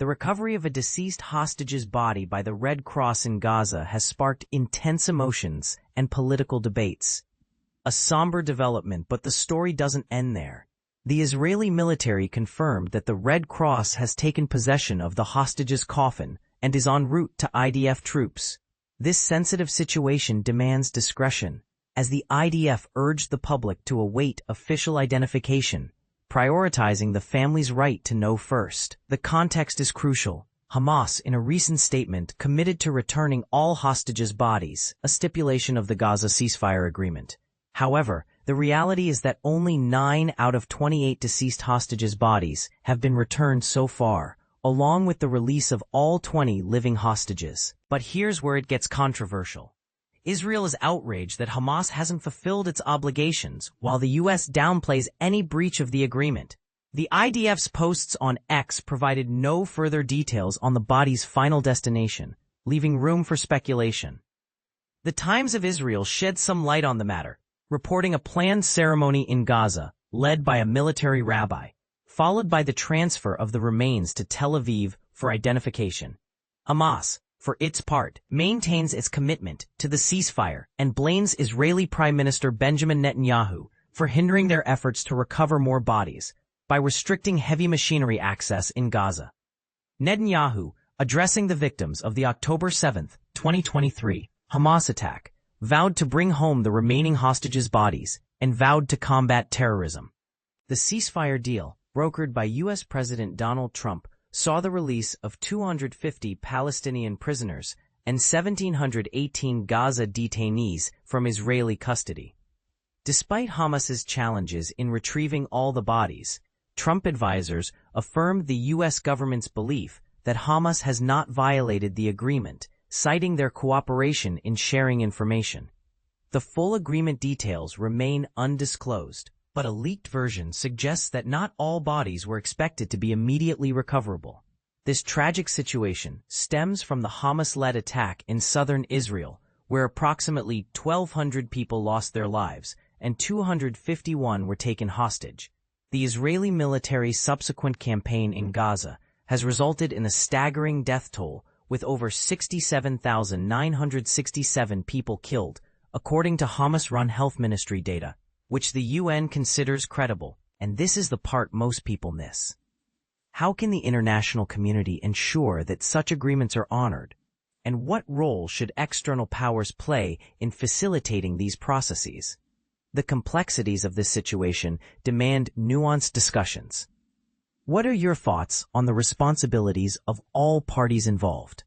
The recovery of a deceased hostage's body by the Red Cross in Gaza has sparked intense emotions and political debates. A somber development, but the story doesn't end there. The Israeli military confirmed that the Red Cross has taken possession of the hostage's coffin and is en route to IDF troops. This sensitive situation demands discretion, as the IDF urged the public to await official identification, prioritizing the family's right to know first. The context is crucial. Hamas, in a recent statement, committed to returning all hostages' bodies, a stipulation of the Gaza ceasefire agreement. However, the reality is that only 9 out of 28 deceased hostages' bodies have been returned so far, along with the release of all 20 living hostages. But here's where it gets controversial. Israel is outraged that Hamas hasn't fulfilled its obligations, while the U.S. downplays any breach of the agreement. The IDF's posts on X provided no further details on the body's final destination, leaving room for speculation. The Times of Israel shed some light on the matter, reporting a planned ceremony in Gaza, led by a military rabbi, followed by the transfer of the remains to Tel Aviv for identification. Hamas, for its part, maintains its commitment to the ceasefire and blames Israeli Prime Minister Benjamin Netanyahu for hindering their efforts to recover more bodies by restricting heavy machinery access in Gaza. Netanyahu, addressing the victims of the October 7, 2023, Hamas attack, vowed to bring home the remaining hostages' bodies and vowed to combat terrorism. The ceasefire deal, brokered by U.S. President Donald Trump, saw the release of 250 Palestinian prisoners and 1,718 Gaza detainees from Israeli custody. Despite Hamas's challenges in retrieving all the bodies, Trump advisors affirmed the U.S. government's belief that Hamas has not violated the agreement, citing their cooperation in sharing information. The full agreement details remain undisclosed, but a leaked version suggests that not all bodies were expected to be immediately recoverable. This tragic situation stems from the Hamas-led attack in southern Israel, where approximately 1,200 people lost their lives and 251 were taken hostage. The Israeli military's subsequent campaign in Gaza has resulted in a staggering death toll, with over 67,967 people killed, according to Hamas-run health ministry data, which the UN considers credible, and this is the part most people miss. How can the international community ensure that such agreements are honored? And what role should external powers play in facilitating these processes? The complexities of this situation demand nuanced discussions. What are your thoughts on the responsibilities of all parties involved?